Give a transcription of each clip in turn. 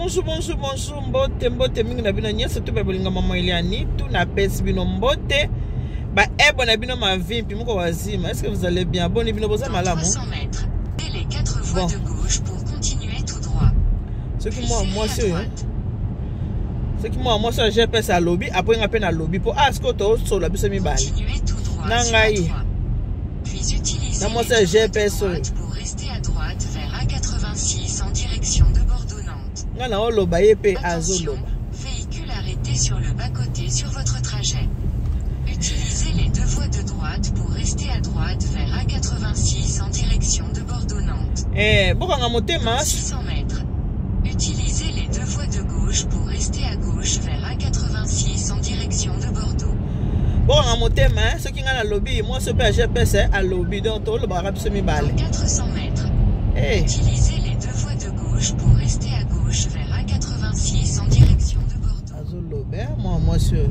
Bonjour, mbote mingi na bino nyesa to babolinga mama Eliani, tout na pesi bino mbote. Ba na bino ma vimpi moko wazima. Est-ce que vous allez bien? Bon, bino boza malamu. 300 mètres. Et les 4 voies de gauche pour continuer tout droit. Ce qui moi c'est ce qui moi c'est GPS à lobby, après on appelle à lobby pour asko to so la biso mi bali. Continuez tout droit. Nangai. Puis utilisez moi c'est GPS pour rester à droite vers A86 en direction de Bordeaux-Nantes. Ngana o loba yepe azo Attention, loba. véhicule arrêté sur le bas-côté sur votre trajet. Utilisez les 2 voies de droite pour rester à droite vers A86 en direction de Bordeaux-Nantes. Bokanga motema 600 mètres. Utilisez les 2 voies de gauche pour rester à gauche vers A86 en direction de Bordeaux. Bokanga motema ce qui ngana lobby, moi ce pe GPS à lobby donc to loba rapso mi bali. 400 mètres. Utilisez les 2 voies de gauche pour rester à gauche vers A86 en direction de Bordeaux. Azo loba, moi c'est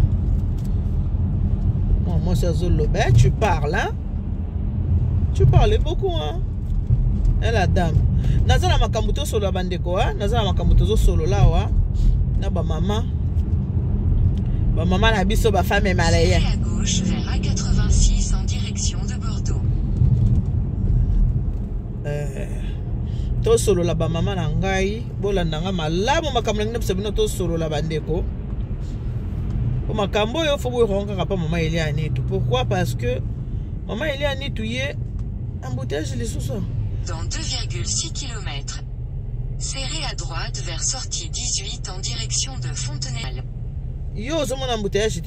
Moi, c'est Zolobé, tu parles, hein? Tu parles beaucoup, hein? Et la dame. Nazala makamuto solo bandeko, hein? Nazala makamuto solo là, wa. Na ba maman. Ba maman na biso ba femme est malaya. À gauche vers A86 en direction de Bordeaux. To solo la ba maman na ngai, bola nanga malamu makamla ngine bisabino to solo la bandeko. Pour ma cambo, il faut que papa maman Eliani tout. Pourquoi? Parce que maman Eliani tout y est embouteillage les sous-sols. Dans 2,6 km. Serrez à droite vers sortie 18 en direction de Fontenay. Yo, c'est mon embouteillage.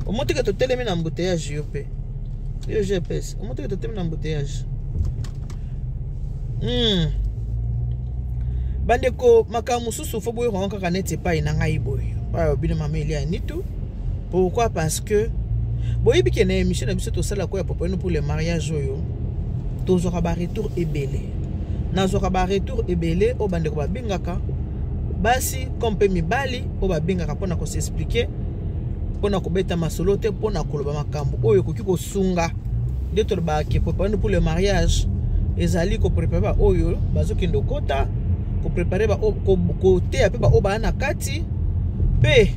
Au moins que tu as mis embouteillage, yo pe. Yo GPS. Au moins que tu as mis embouteillage. Bandeko makamu susu faut boire encore kanete pa inanga iboy. Bino mama Eliani tout. Pourquoi? Parce que boyebi ke na émission na biso to sala ko ya papa pour le mariage oyo. Tozora ba retour ebele. Nazora ba retour ebele o bandeko ba bingaka. Basi kompe mibali o ba bingaka pona ko s'expliquer. Pona ko beta masolo te pona ko loba makambo oyo koki ko sunga. De to ba ke papa pour le mariage. Ezali ko préparer oyo bazoki ndokota ko préparer ba ko te ape ba o ba na kati. Pe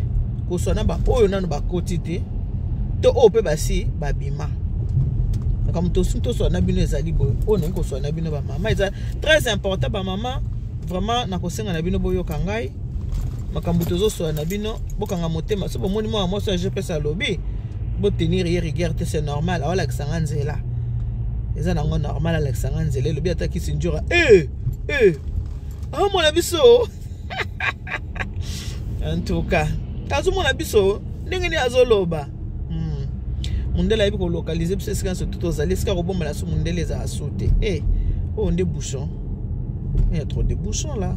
ko sona ba oyo nanu ba koti te to o pe basi ba bima comme to sona bino ezali boyo o na ko sona bino ba mama eza très important ba mama vraiment na ko senga na bino boyo kangai makambo tozo sona bino bokanga motema so bomoni moi so GPS à lobby bo tenir rigueur te c'est normal wala kisanga nzela eza nango normal ala kisanga nzela lobby ataki sinjura ah mon abiso. En tout cas, kazu mona biso ndenge ni azoloba. Mundela ibi ko localiser biso sika so tout ozali sika ko bomba la so mundela za asute. On des bouchons. Il y a trop de bouchons là.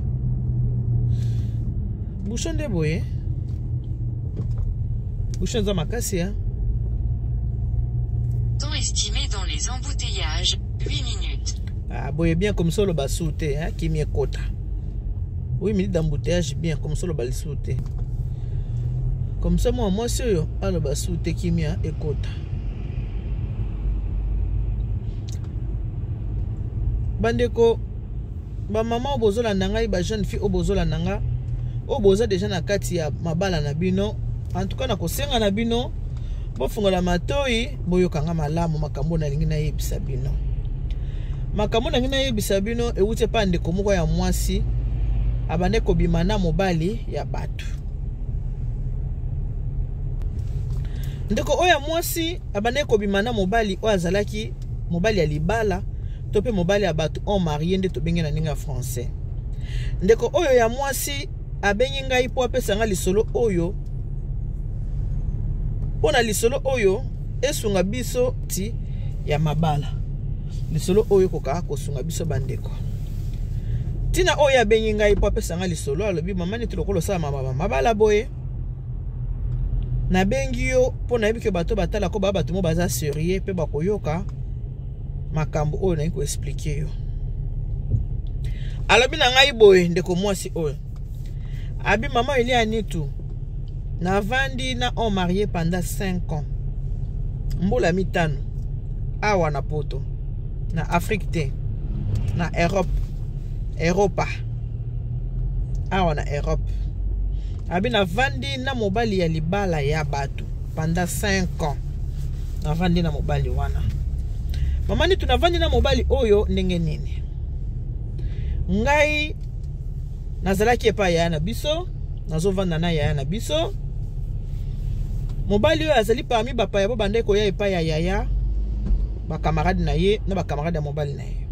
Bouchons de boye. Bouchons za makasi hein. Temps estimé dans les embouteillages 8 minutes. Ah boye bien comme ça le basute hein qui m'y kota. 8 minutes d'embouteillage bien comme ça le bal sauté. Comme ça moi sûr le bal sauté qui m'a écoute. Bandeko ba maman obozola nanga ba jeune fille obozola nanga oboza déjà na kati ya mabala na bino en tout cas na kosenga na bino bo fungola matoi boyokanga malamu makambo na lingi na yebisa bino. Makambo na lingi na yebisa bino ewute pa ndeko moko ya mwasi abane ko bimana mobali ya batu. Ndeko oya mwasi abane ko bimana mobali o azalaki mobali ya libala to pe mobali ya batu on marié nde to bengi na ninga français. Ndeko oyo ya mwasi abengi ngai po apesa nga lisolo oyo. Pona lisolo oyo esunga biso ti ya mabala. Lisolo oyo koka ko sunga biso bandeko. Tina oya bengi ngai po apesa nga lisolo alobi mama ni tulokolo sa mabala boye. Na bengi yo pona yebike bato batala ko bato mo baza sérieux pe bakoyoka makambo oyo na ko expliquer yo. Alobi na ngai boye ndeko mwasi oyo. Abi mama Eliani tout. Na vandi na on marié pendant 5 ans. Mbola mitano. Awa na poto. Na Afrique te. Na Europe. Europa. awa na Europe. Abi na vandi na mobali ya libala ya batu pendant 5 ans. Na vandi na mobali wana. Mama Nitu na vandi na mobali oyo ndenge nini? Ngai nazalaki epa ya na biso, nazo vanda na ya na biso. Mobali oyo azali parmi bapaya bo bande ko ya epa ya yaya, ba camarade na ye na ba camarade ya mobali na ye.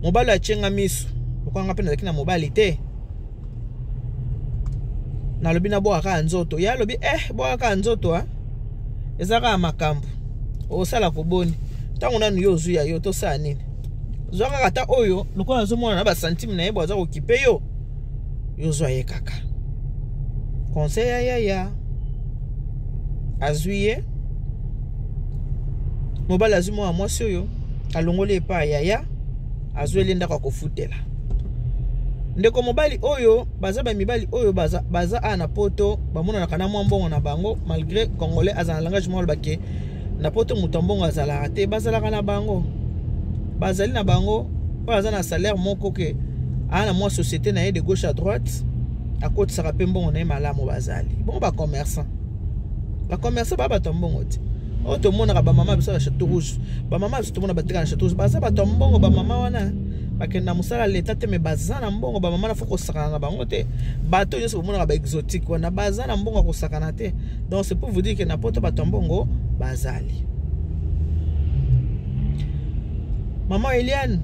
Mobali achenga misu, okanga pe nazaki na mobali te. Na lobi na boaka nzoto, ya lobi boaka nzoto ha. Ezaka makambo. Osala koboni. Tango nanu yo zuya yo to sa nini. Zwaka kata oyo, lokola nazomona na ba centime na ye bo aza kokipe yo. Yo zwa ye kaka. Conseil ya. Azuye. Mobali azui mwa mwasi oyo, alongoli epa ya. Azue lenda kwa kofutela. Ndeko mobali oyo, baza ba mibali oyo baza ana poto, bamona na kana mwa mbongo na bango, malgré congolais azana langage mwa bake na poto mutombongo azala rate, bazala kana bango. Bazali na bango, baza na salaire moko ke ana mwa société na ye de gauche à droite, à côté saka pe mbongo na ye malamu bazali. Bon ba commerçant. Ba commerçant ba tombongo ti. O to mona ba mama biso na Château Rouge. Ba mama biso to mona ba tika na Château Rouge. Baza ba tombongo ba mama wana. Bakenda musala leta te me bazana mbongo ba mama na foko sakana na bango te. Bato nyonso bomona ba exotique wana bazana mbongo ko sakana te. Donc c'est pour vous dire que na poto ba tombongo bazali. Mama Eliane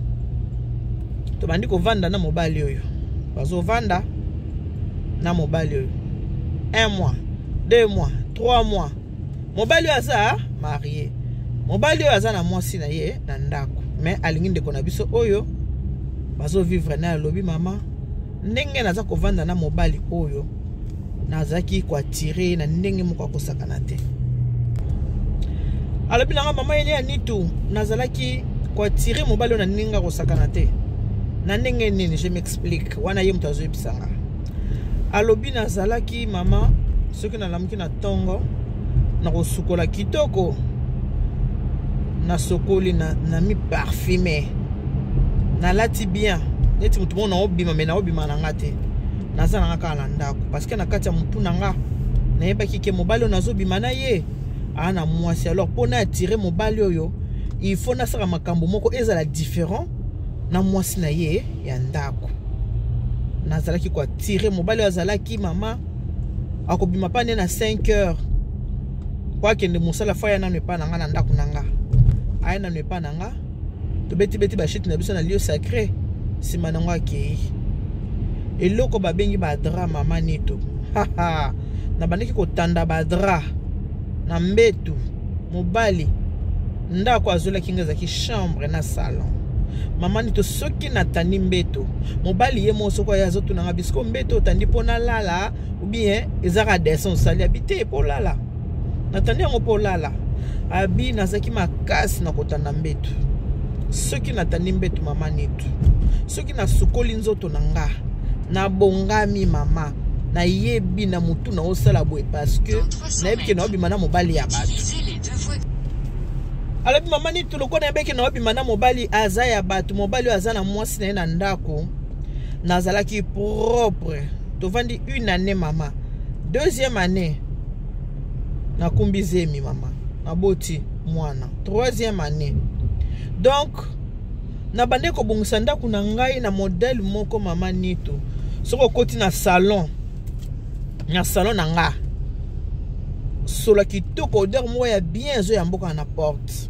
to bandi ko vanda na mobali oyo. Bazo vanda na mobali oyo. 1 mois, 2 mois, 3 mois. Mobali aza marié. Mobali oyo aza na mwasi na ye na ndako. Mais alingi ndeko na biso oyo bazo vivre na lobi mama ndenge naza kovanda na mobali oyo nazaki kwa tirer na ndenge moko kosakana te. Alobi na mama ele ya Nitu nazalaki kwa tirer mobali oyo na ndenge kosakana te. Na ndenge nini je m'explique wana ye mutazo ebisanga. Alobi nazalaki mama soki na lamuki na tongo na kosukola kitoko na sokoli na mi parfumé na lati bien neti mutu mona obima me na obima na ngate naza na ngaka na ndako parce que na kati ya mutu na nga na yebaki ke mobali oyo nazobima na ye ana mwasi. Alors pour na attirer mobali oyo il faut na saka makambo moko ezala différent na mwasi na ye ya ndako. Nazalaki kwa tirer mobali oyo azalaki mama akobima pa ne na 5 heures kwa kende musala faya nanu epa na nga na ndako na nga. Aya nanu epa na nga to beti ba shit na biso na lieu sacré sima na ngo akei. Eloko babengi ba dra mama Nitu. Na bandiki kotanda ba dra na mbetu mobali ndako azolaki ngezaki chambre na salon. Mama Nitu soki na tani mbeto mobali ye moso kwa yazo tunanga bisko mbeto tandi pona lala ou bien ezaka descend sali habité pour lala. Natandi yango pour lala. Abi nazaki makasi na kotanda mbeto. Soki natandi mbeto mama Nitu. Soki na sukoli nzoto nanga na bongami mama na yebi na mutu na osala boye parce que na yebi ke na obi mana mobali ya batu. Alobi mama Nitu loko na yebeke na obi mana mobali aza ya batu mobali aza na mwasi na ye na ndako nazalaki propre. Tovandi 1 année mama. 2e année na kumbizemi mama na boti mwana. 3e année donc na bande ko bongisa ndako na ngai na modèle moko mama Nitu. Soko koti na salon na nga sola kitoko odeur mo ya bien zo ya mboka na porte.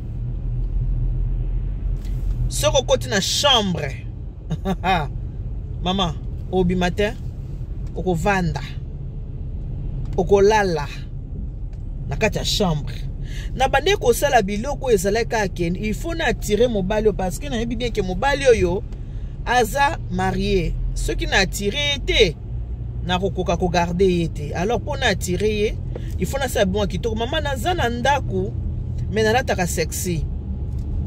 Soko koti na chambre mama obi matin oko vanda oko lala na kati ya chambre na bande ko sala biloko ezalaka akende. Il faut na attirer mobali parce que na yebi bien que mobali oyo aza marié. Ce qui na attiré te na kokoka ko garder yete. Alors pour na attirer il faut na sa bon kitoko mama naza na ndako mais nalataka sexy.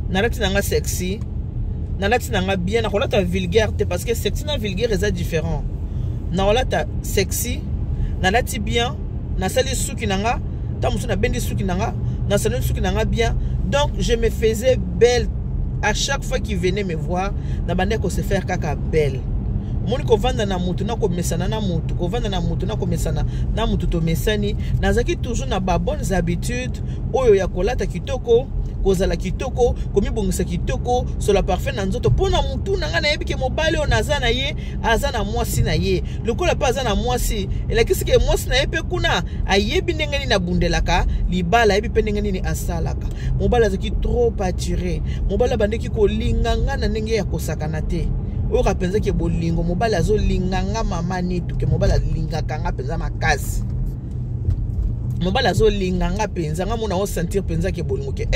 Nalati nanga sexy. Nalati nanga bien na kolata vulgaire te parce que sexy na vulgaire est différent. Na kolata sexy, nalati bien, na sali suki nanga, ta musu na bendi suki nanga, na sali suki nanga bien. Donc je me faisais belle à chaque fois qu'il venait me voir, na bande ko se faire kaka belle. moni ko vanda na mutu na ko mesana na mutu ko vanda na mutu na ko mesana na mutu to mesani nazaki toujours na ba bonnes habitudes oyo ya kolata kitoko kozala kitoko komibongisa kitoko sola parfait na nzoto pona mutu na nga na yebi ke mobali o naza na ye aza na mwasi na ye lokola pa aza na mwasi elakisi ke mwasi na ye pe kuna ayebi ndenge nini abundelaka libala ayebi pe ndenge nini asalaka mobali azaki trop attiré mobali abandeki kolinga nga na ndenge ya kosakana te oyo kapenza ke bolingo mobali azolinga nga mama nitu ke mobali alingaka nga penza makasi mobali azolinga nga penza nga mona o sentir penza ke bolingo ke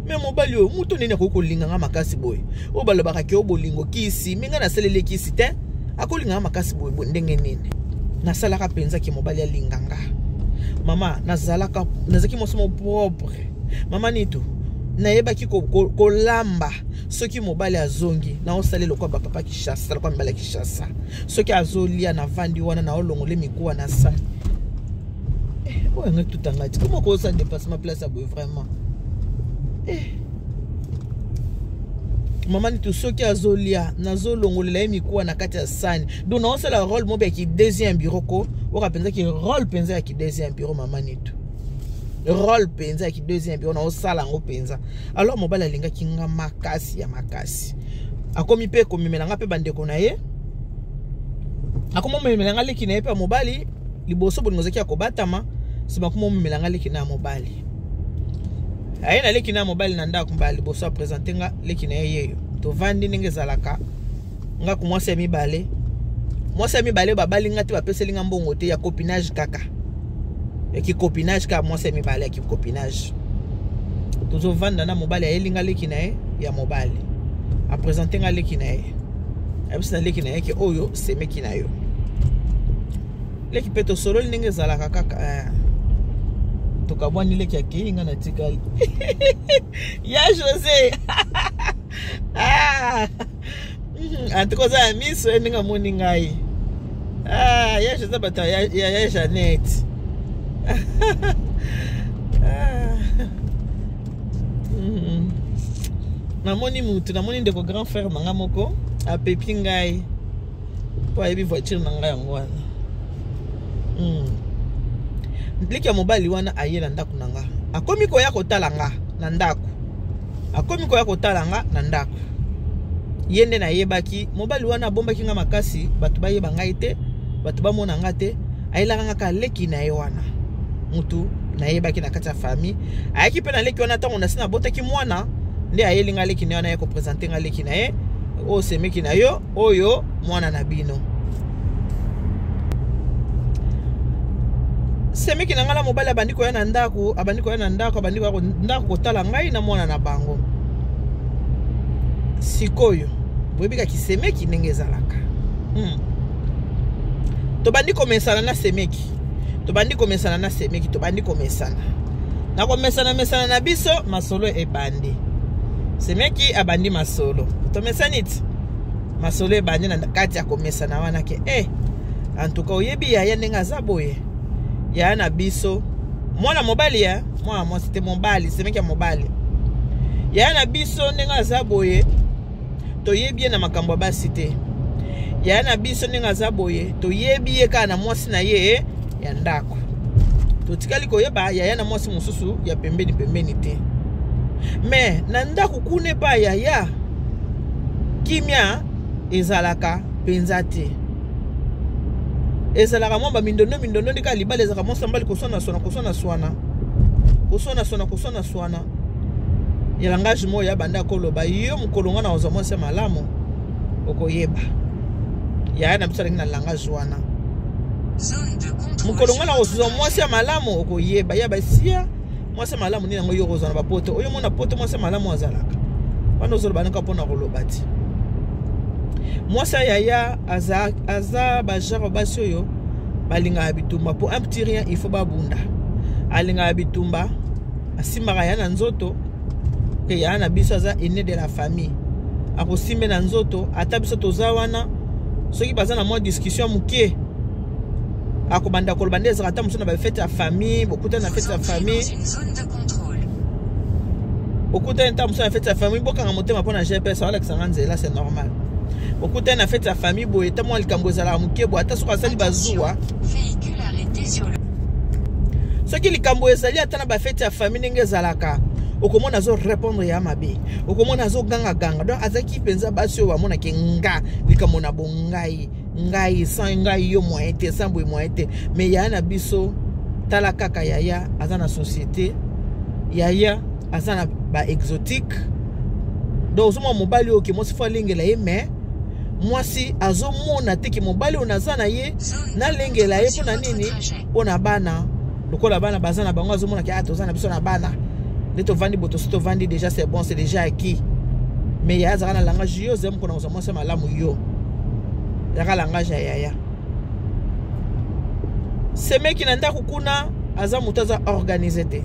mais mobali yo mutu nini akolinga nga makasi boye o balobaka ke o bolingo kisi minga na selele kisi te akolinga nga makasi boye ndenge nini nasalaka penza ke mobali alinga nga mama nazaki mosomo propre mama nitu nayebaki kolamba soki mobali azongi na osalelo kwa papa Kishasa kwa mbala Kishasa soki azolia na vandi wana na olongole mikuwa na sa oyo tout angati comment ko ça dépasse ma place à boy vraiment mama nitu soki azolia nazolongolela mikuwa na kati ya sani donc na osala rôle mo be ki deuxième bureau ko oka penza ki rôle penza ya ki deuxième bureau mama nitu rôle penza ya ki deuxième bureau na osala ngo penza alors mobala linga kinga makasi ya makasi akomi pe komimela nga pe bandeko na ye akomo memela nga leki na ye pe mobali liboso bolingo zaki akobatama sima komo memela nga leki na mobali ayena leki na mobali na ndako mbali liboso a présenter nga leki na ye yeyo to vandi ndenge zalaka nga ko mwasi ya mibale babali nga te bapeseli nga mbongo te ya copinage kaka ya ki copinage ka mwasi ya mibale ya ki copinage tozo vanda na mobali ayeli nga leki na ye ya mobali a présenter nga leki na ye abisi na leki na ye ke oyo semeki na yo leki pe tosololi ndenge zalaka kaka tokabwani leki ya keinga na tikali ya José antikoza ya miso ndinga moni ngai ya José bata ya Jeannette namoni mutu namoni ndeko grand frère nanga moko apepi ngai po ayebi voiture na ngai yango wana leki ya mobali wana aye na ndako na nga akomi koya kotala nga na ndako yende na yebaki mobali wana abombaki nga makasi batu bayeba ngai te batu bamona nga te ayelaka nga ka leki na ye wana mutu na yebaki na kati ya famille ayaki pe na leki wana ntango nasi nabotaki mwana nde ayeli nga leki na ye wana ye kopresente nga leki na ye oyo semeki na yo oyo mwana na bino semeki na ngala mobali abandi koya na ndako ndako kotala ngai na mwana na bango sikoyo boyebika kisemeki ndenge ezalaka tobandi komesana na semeki na komesana na biso masolo ebandi semeki abandi masolo tomesaniti masolo ebandi na kati ya komesana wana ke antuka oyebi yaya ndenge aza boye ya na biso mwana mobali ya mwana mwasi te mobali semeki ya mobali ya na biso ndenge aza boye toyebi na makambo basi te ya na biso ndenge aza boye toyebi ye kaka na mwasi na ye ya ndako totikali koyeba ya na mwasi mosusu ya pembeni te mais na ndako kune pa ya kimia ezalaka penza te ezalaka mwa bamindondo ndika libala ezalaka mwa sambali koswana swana ya langage mo ya banda koloba yo mukolonga na ozamo se malamu okoyeba ya na biso na langage wana mukolonga na ozamo se malamu okoyeba ya basia mo se malamu ni nango yo kozana bapoto oyo mona poto mo se malamu azalaka wana ozoloba nka pona kolobati mwasa yaya aza bajaro basi oyo balinga bitumba po un petit rien il faut babunda alinga bitumba asimaka ya na nzoto ke ya na biso aza aîné de la famille akosimbe na nzoto ata biso toza wana soki baza na mwa discussion muke akobanda koloba nde ezalaka ata mosusu na bafete ya famille bokuta na fete ya famille Beaucoup de temps, on a fait sa famille, beaucoup de temps, on a GPS, là, c'est normal. Beaucoup de temps, on a fait sa famille, bon, et tellement le Cambozala, mouké, bon, attends, sur la salle bazoua. Véhicule arrêté sur le... Ce qui est Cambozali, attends, on a fait sa famille, n'engé zalaka. Au comment on a répondre à ma bé. Au comment on a ganga ganga. Donc, azaki penza basio wa mona kenga, likamona bongai, ngai, sans ngai yo moite, sans boy moite. Mais y a un abisso, talaka kayaya, azana société, yaya, azana ba exotique. Donc, moi, mon bali ok, moi, c'est fois l'ingela mais moi, si azo mona te ki mon bali on azana ye, na l'ingela ye pour na nini, on a bana. Donc, la bana bazana bango azo mona ki atozana biso na bana. Les vandi boto soto vandi déjà c'est bon, c'est déjà acquis. Mais il y a un langage yo zem qu'on a commencé à malamu yo. Il y a un langage ya. Ce mec qui n'anda kukuna aza mutaza organisé te.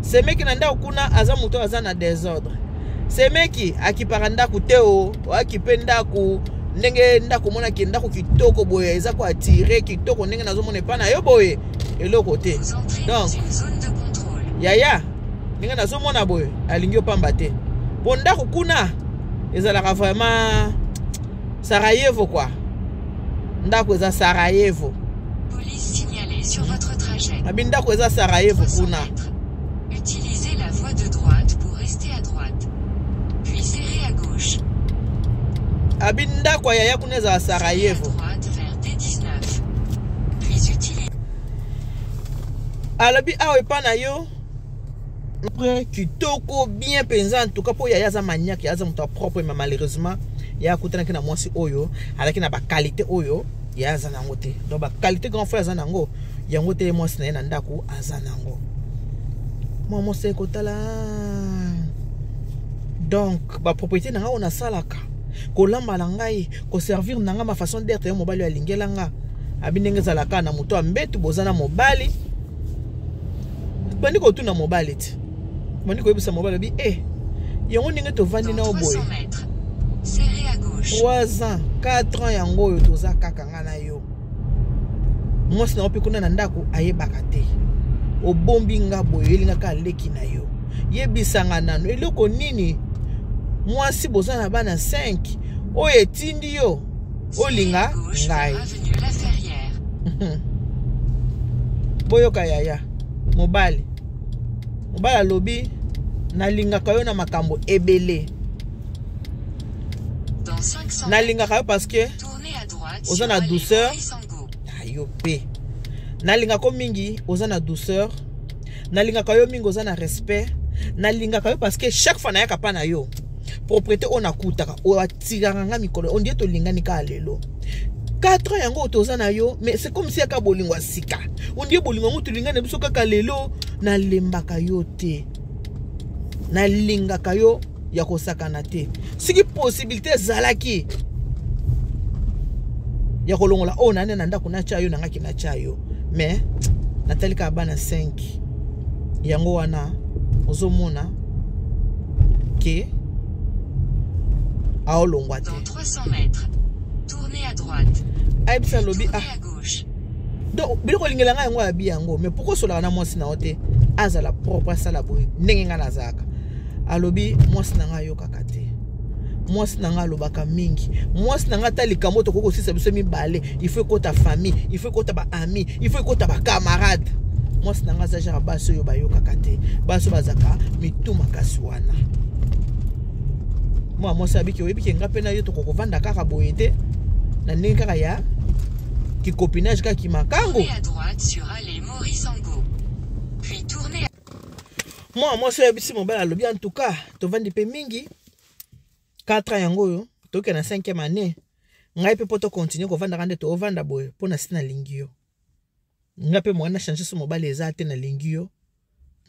Ce mec qui n'anda kukuna aza mutaza na désordre. Ce mec qui akiparanda kuteo, akipenda ku ndenge nda kumona kenda ku kitoko boye eza ko attirer kitoko ndenge nazo mona pa na yo boye eloko te. Donc yaya ninga nazo mona boye alingio pamba te bonda kukuna ezalaka vraiment Sarajevo quoi ndako eza Sarajevo. Police signalée sur votre trajet. Abindako eza Sarajevo kuna. Utilisez la voie de droite pour rester à droite puis serrez à gauche. Abindako yaya kuna eza Sarajevo. À droite vers D19 puis utilisez alabi awe pana yo. Après, kitoko bien pensant en tout cas pour yaya za maniaque yaya za muta propre mais malheureusement yaya kutana kina mwasi oyo alaki na ba qualité oyo yaya za nango te. Donc ba qualité grand frère za nango yango te mwasi na ndako aza nango. Moi mwasi kotala. Donc ba propriété nanga on a salaka. Ko lamba la ngai, ko servir nanga ma façon d'être yo mobali ya lingela nga. Abinenge za laka na muto ambetu bozana mobali. Bandi ko tuna mobali ti. Bandi ko yebisa mobali bi yango ninge to vandi na oboy. Serrez à gauche. 3 ans, 4 ans yango yo toza kaka nga na yo. Mwasi na opi kuna na ndako ayebaka te. Obombi nga boyo elinga ka leki na yo. Yebisanga nano eloko nini? Mwasi boza na bana 5 oyo etindi yo. Olinga ngai. Boyo kayaya. Mobali alobi nalinga kayo na makambo ebele. Nalinga kayo parce que oza na douceur. Ayo pe. Nalinga ko mingi oza na douceur. Nalinga kayo mingi oza na respect. Nalinga kayo parce que chaque fois na yaka pa na yo. Propriété on akutaka o atiranga nga mikolo. On dit to lingani ka lelo. 4 ans yango otoza na yo mais c'est comme si aka bolingo sika. On dit bolingo mutu lingana biso kaka lelo na lembaka yo te. Na lingaka yo ya kosakana te. Siki possibilité zalaki ya kolongola o na nena ndako na chayo na ngaki na chayo mais natalika bana 5 yango wana ozomona ke aolongwa te. Dans 300 mètres tournez à droite. Aibsa lobby à gauche. Donc biloko lingela nga yango abi yango mais pourquoi cela na mwasi na ote azala propre sala boy ndenge nga nazaka alobi mwasi na nga yo kaka te. Mwasi na nga lobaka mingi. Mwasi na nga ta likambo to koko sisa biso mibale, il faut que ta famille, il faut que ta ba ami, il faut que ta ba camarade. Mwasi na nga za jara baso yo bayo kaka te. Baso bazaka mituma kaswana. Moi sabiki oyebiki nga pena yo to koko vanda kaka boye te. Na ndenge kaka ya qui copinage ka ki makango. Tournez à droite sur allée Maurice Angot. Puis tournez à... Moi so yebisi mobala lobi en tout cas to vandi pe mingi 4 ans yango yo to ke na 5e année ngai pe poto continuer ko vanda kande to vanda boy pona sina lingio nga pe mwana changer so mobala ezate na lingio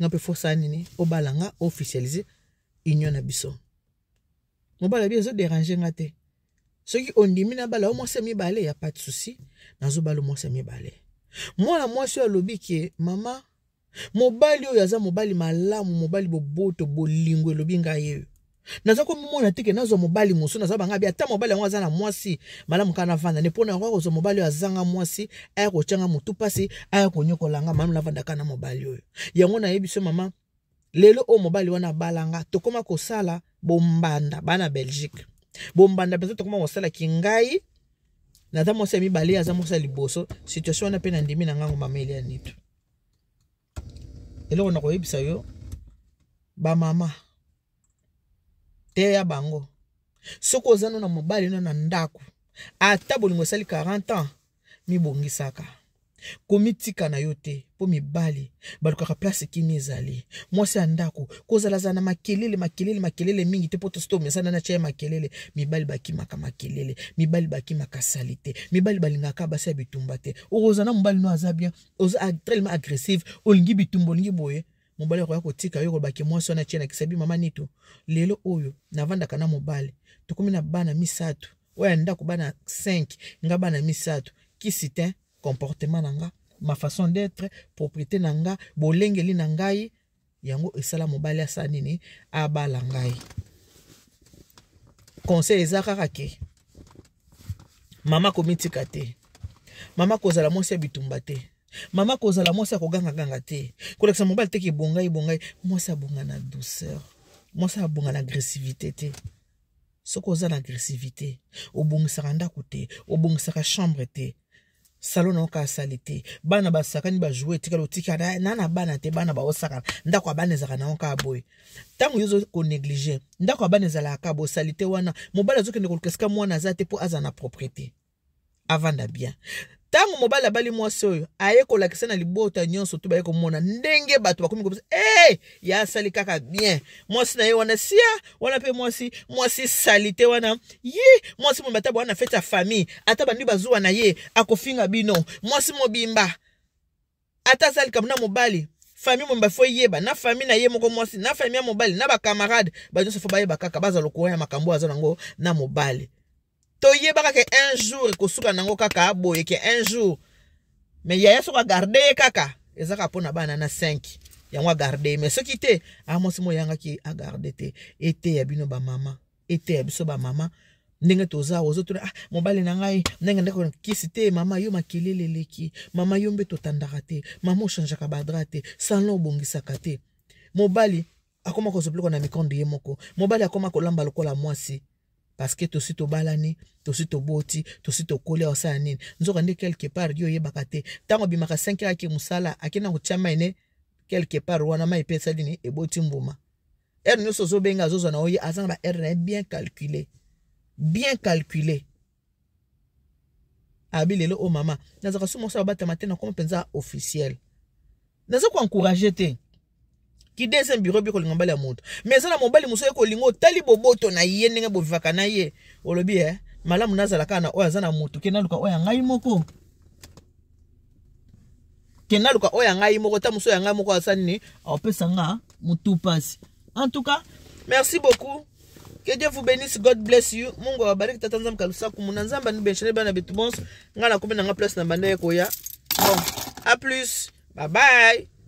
nga pe força nini obalanga officialiser union na biso mobala bi ezo déranger nga te. Ce qui on dit mina bala mo se mi balé y a pas de souci nazo balo mo se mi balé moi sur lobi ki mama mobali oyo aza mobali malamu mobali boboto bolingo lobi nga ye naza ko mona teke nazo mobali moso naza banga bi ata mobali yango aza na mwasi malamu kana vanda ne pona ko zo mobali azanga mwasi aya ko changa mutu pasi aya ko nyokolanga malamu la vanda kana mobali oyo yango na yebiso mama lelo o mobali wana balanga tokoma kosala bombanda bana Belgique bombanda bezo tokoma kosala kingai nata mwasi mibale aza mwasi liboso situation wana pe na ndimi na ngango mameli ya nitu eloko na koyebisa yo ba mama te ya bango soko zano na mobali na ndako ata bolingo sali 40 ans mibongisaka komitika na yo te po mibali balukaka place kimi ezali mwasi ya ndako kozala na makelele mingi te po tosto mesana na chia makelele mibali bakimaka makelele mibali bakimaka salite mibali balingaka basi ya bitumba te okozana mobali no aza bien oza tellement agressive olingi bitumba olingi boye mobali akoya kotika yo kolobaki mwasi wana chia na kisabi mama nitu lelo oyo navandaka na mobali tokomi na bana misatu oya ndako bana 5 nga bana misatu kisi te comportement nanga ma façon d'être propriété nanga bolengeli nangai yango esala mobali asa nini abala ngai conseil ezaka ke mama komitika te mama kozala mwasi ya bitumba te mama kozala mwasi akoganga te kolekisa mobali te ki bongai mwasi abonga na douceur mwasi abonga na agressivité te soko oza na agressivité obongisaka ndako te obongisaka chambre te salon na oka salite bana basakani ba jouer tikalo tikana nana bana te bana ba osaka ndako abana ezaka na oka boy tango yozo ko négliger ndako abana ezala ka bo salite wana mobala zokende kolkeska mwana za te po aza na propriété avanda bien tango mobala bali mwasi oyo aye kolakisa na libota nyonso to baye komona ndenge bato bakomi ko ya sali kaka bien mwasi na ye wana sia wana pe mwasi salite wana yi mwasi mo bata bwana feta famille ata bandi bazuwa na ye akofinga bino mwasi mobimba ata sali kamna mobali famille mo mbafo yeba na famille na ye moko mwasi na famille ya mobali na ba camarade ba nyonso fo baye bakaka baza lokoya makambo aza nango na mobali toye baka ke un jour kosuka nango kaka aboye ke un jour mais yaya soka garder kaka ezaka pona bana na 5 yango garder mais soki te amosi mo yanga ki a garder te ete ya bino ba mama ete ya biso ba mama ndenge toza ozotuna mobali na ngai ndenge ndeko kisi te mama yo makelele leki mama yo mbe totandaka te mama ochangeaka badra te salon obongisaka te mobali akoma kozopeleka na mikondo ye moko mobali akoma kolamba lokola mwasi parce que tosi to balani tosi to boti tosi to kole osana nini nzoka nde quelque part yo yebaka te tango bimaka 5 aki musala akina kochama ene quelque part wana mai pesa dini eboti mbuma nyonso zobenga zozo na oye azana ba na bien calculé abilelo o mama nazaka sumo sa bata matena comme penza officiel nazo ko encourager te ki deuxième bureau bi ko lingambala moto mais ça na mobali muso ko lingo tali boboto na ye ndenge bovivaka na ye olobi malamu nazala kana oya zana moto ke naluka oya ngai moko ta muso ya ngai moko asani opesa nga mutu passe en tout cas merci beaucoup. Que Dieu vous bénisse, God bless you. Mungu awabariki tata nzambe kalusa kumuna nzamba ni benchene bana betubons ngana kumena nga place na bande koya. Bon, à plus. Bye bye.